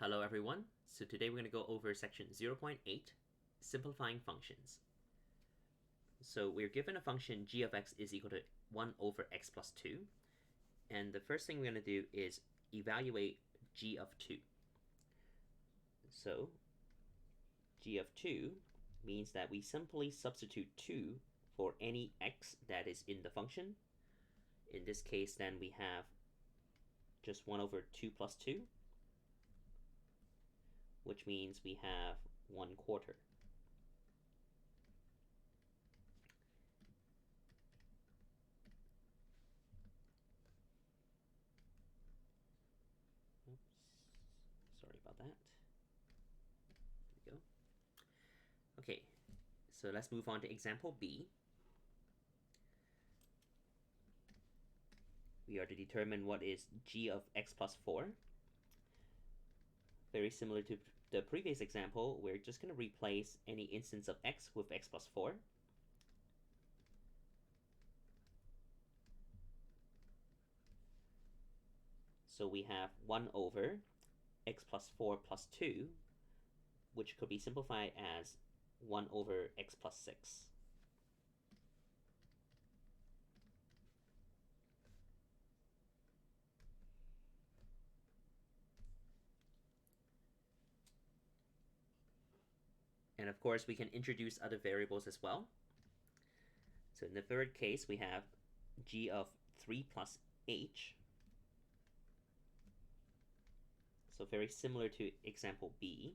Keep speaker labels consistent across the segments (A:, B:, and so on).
A: Hello everyone. So today we're going to go over section 0.8, simplifying functions. So we're given a function g of x is equal to 1 over x plus 2. And the first thing we're going to do is evaluate g of 2. So g of 2 means that we simply substitute 2 for any x that is in the function. In this case, then we have just 1 over 2 plus 2, which means we have 1/4. Oops, sorry about that. There we go. Okay, so let's move on to example B. We are to determine what is g of x plus 4. Very similar to the previous example, we're just going to replace any instance of x with x plus 4. So we have 1 over x plus 4 plus 2, which could be simplified as 1 over x plus 6. And of course, we can introduce other variables as well. So in the third case, we have g of 3 plus h. So very similar to example B.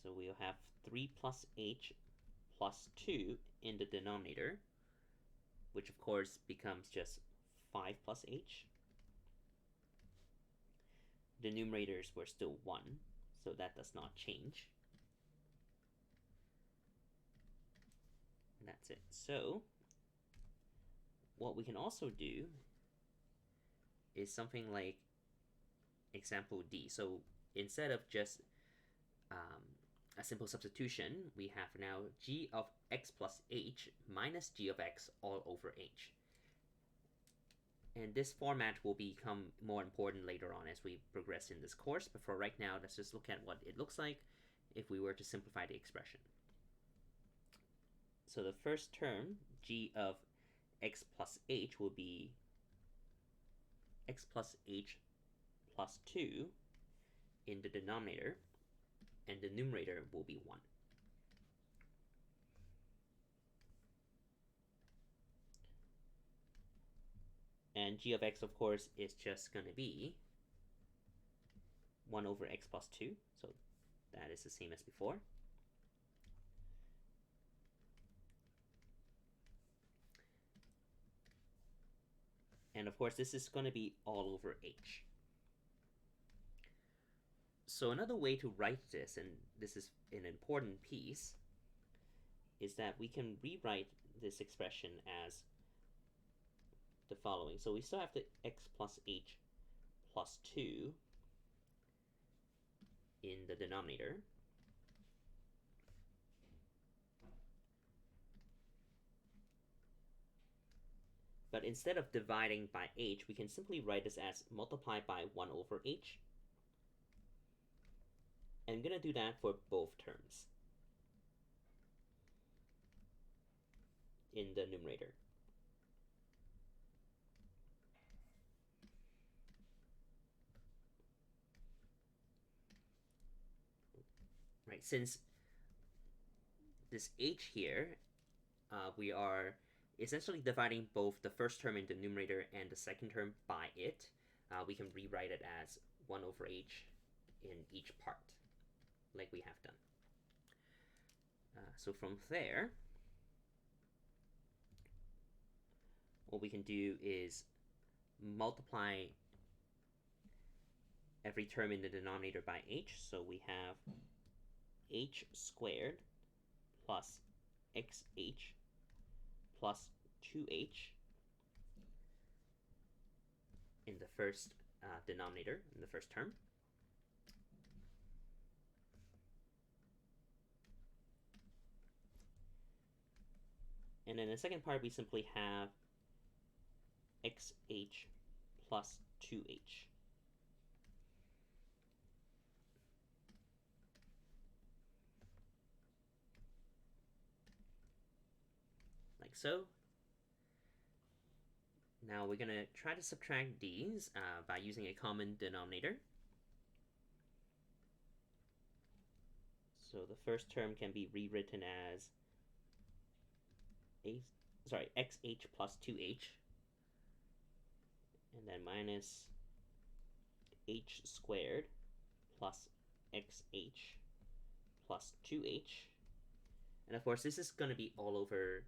A: So we'll have 3 plus h plus 2 in the denominator, which of course becomes just 5 plus h. The numerators were still 1, so that does not change. And that's it. So what we can also do is something like example D. So instead of just a simple substitution, we have now g of x plus h minus g of x all over h. And this format will become more important later on as we progress in this course. But for right now, let's just look at what it looks like if we were to simplify the expression. So the first term, g of x plus h, will be x plus h plus 2 in the denominator, and the numerator will be 1. And g of x, of course, is just going to be 1 over x plus 2, so that is the same as before. And of course, this is going to be all over h. So another way to write this, and this is an important piece, is that we can rewrite this expression as the following. So we still have the x plus h plus 2 in the denominator. But instead of dividing by h, we can simply write this as multiplied by 1 over h. And I'm going to do that for both terms in the numerator. Right, since this h here, we are essentially dividing both the first term in the numerator and the second term by it. We can rewrite it as 1 over h in each part, like we have done. So from there, what we can do is multiply every term in the denominator by h. So we have h squared plus xh plus 2h in the first denominator, in the first term. And in the second part, we simply have xh plus 2h. like so. Now we're going to try to subtract these by using a common denominator. So the first term can be rewritten as xh plus 2h, and then minus h squared plus xh plus 2h. And of course, this is going to be all over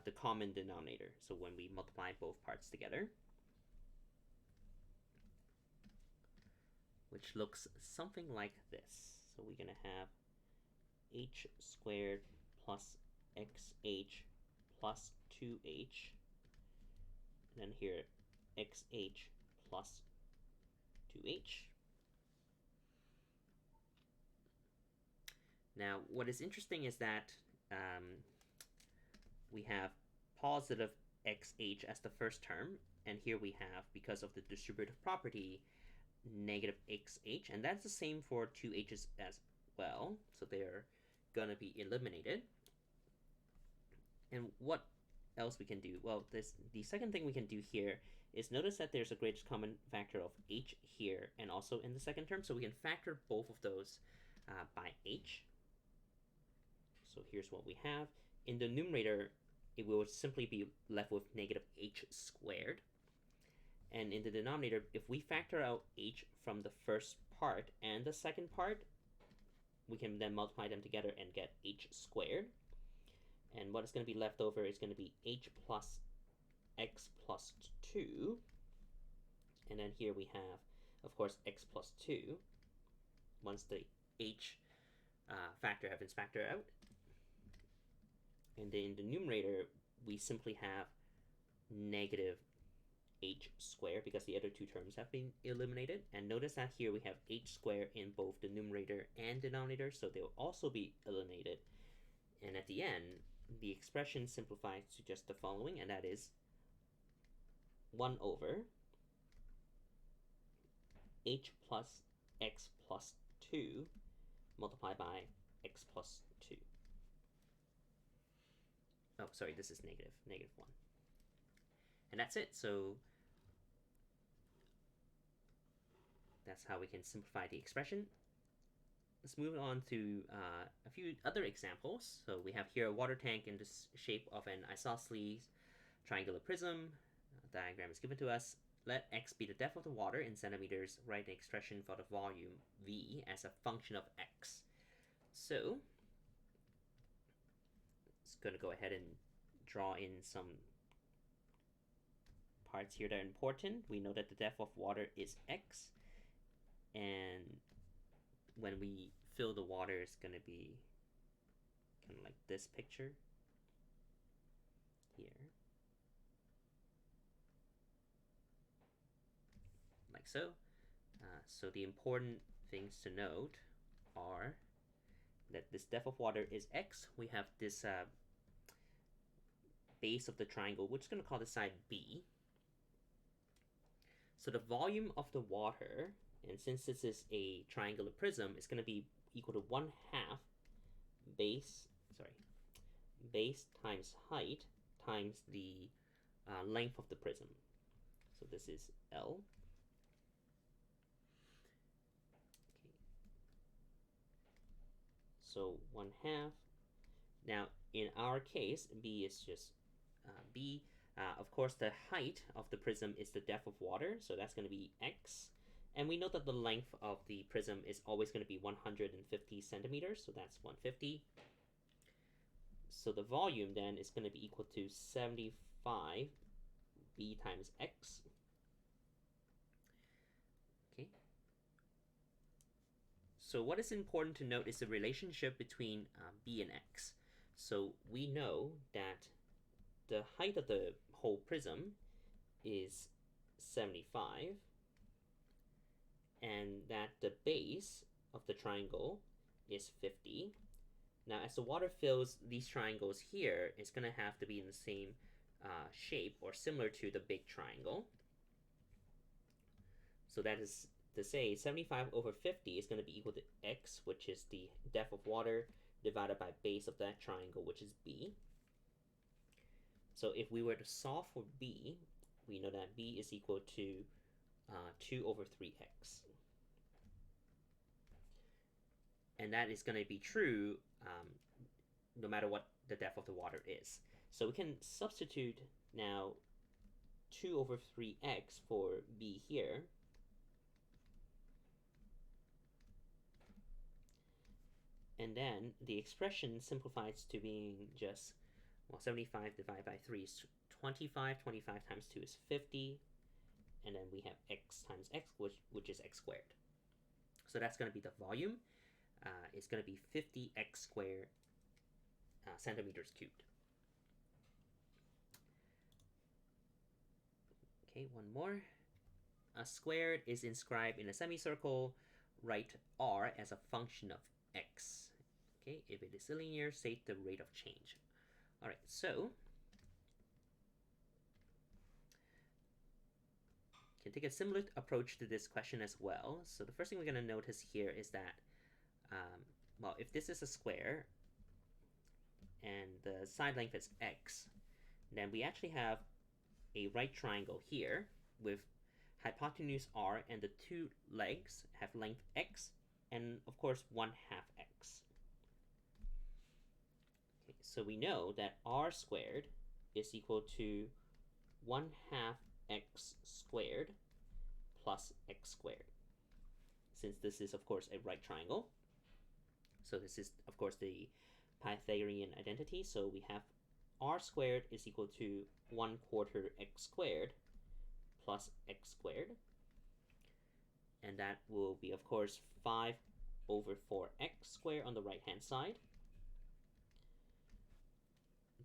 A: the common denominator, so when we multiply both parts together, which looks something like this. So we're going to have h squared plus xh plus 2h, and then here xh plus 2h. Now, what is interesting is that we have positive xh as the first term, and here we have, because of the distributive property, negative xh, and that's the same for 2h's as well, so they're gonna be eliminated. And what else we can do? Well, the second thing we can do here is notice that there's a greatest common factor of h here and also in the second term, so we can factor both of those by h. So here's what we have. In the numerator, it will simply be left with negative h squared. And in the denominator, if we factor out h from the first part and the second part, we can then multiply them together and get h squared. And what is going to be left over is going to be h plus x plus 2. And then here we have, of course, x plus 2 once the h factor has been factored out. And then in the numerator, we simply have negative h squared because the other two terms have been eliminated. And notice that here we have h squared in both the numerator and denominator, so they will also be eliminated. And at the end, the expression simplifies to just the following, and that is 1 over h plus x plus 2 multiplied by x plus 2. Oh, sorry, this is negative 1. And that's it. So that's how we can simplify the expression. Let's move on to a few other examples. So we have here a water tank in the shape of an isosceles triangular prism. The diagram is given to us. Let x be the depth of the water in centimeters. Write an expression for the volume V as a function of x. So it's going to go ahead and draw in some parts here that are important. We know that the depth of water is x, and when we fill the water, it's going to be kind of like this picture here, like so. So the important things to note are that this depth of water is x. We have this base of the triangle, which is going to call the side B. So the volume of the water, and since this is a triangular prism, it's going to be equal to 1/2 base times height times the length of the prism. So this is L. Okay. So 1/2. Now in our case, B is just B. Of course, the height of the prism is the depth of water, so that's going to be x. And we know that the length of the prism is always going to be 150 centimeters, so that's 150. So the volume then is going to be equal to 75 B times x. Okay. So what is important to note is the relationship between B and x. So we know that the height of the whole prism is 75, and that the base of the triangle is 50. Now, as the water fills these triangles here, it's going to have to be in the same shape or similar to the big triangle. So that is to say 75 over 50 is going to be equal to x, which is the depth of water, divided by base of that triangle, which is B. So if we were to solve for b, we know that b is equal to 2 over 3x. And that is going to be true no matter what the depth of the water is. So we can substitute now 2 over 3x for b here. And then the expression simplifies to being just, well, 75 divided by 3 is 25. 25 times 2 is 50. And then we have x times x, which is x squared. So that's going to be the volume. It's going to be 50x squared centimeters cubed. Okay, one more. A squared is inscribed in a semicircle. Write r as a function of x. Okay, if it is linear, state the rate of change. All right, so can take a similar approach to this question as well. So the first thing we're going to notice here is that, well, if this is a square and the side length is x, then we actually have a right triangle here with hypotenuse r, and the two legs have length x and of course 1/2 x. Okay, so we know that r squared is equal to 1/2 x squared plus x squared, since this is of course a right triangle. So this is of course the Pythagorean identity. So we have r squared is equal to 1/4 x squared plus x squared. And that will be, of course, 5 over 4x squared on the right-hand side.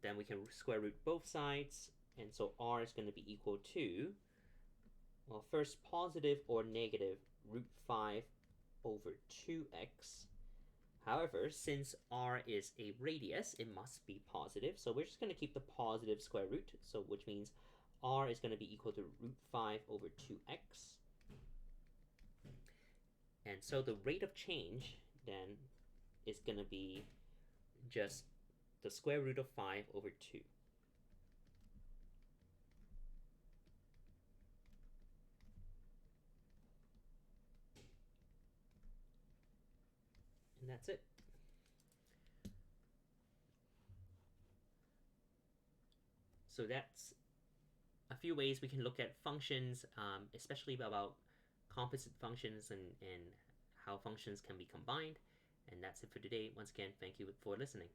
A: Then we can square root both sides. And so r is going to be equal to, well, first positive or negative root 5 over 2x. However, since r is a radius, it must be positive. So we're just going to keep the positive square root, so which means r is going to be equal to root 5 over 2x. And so the rate of change then is going to be just the square root of 5 over 2. And that's it. So that's a few ways we can look at functions, especially about composite functions and how functions can be combined. And that's it for today. Once again, thank you for listening.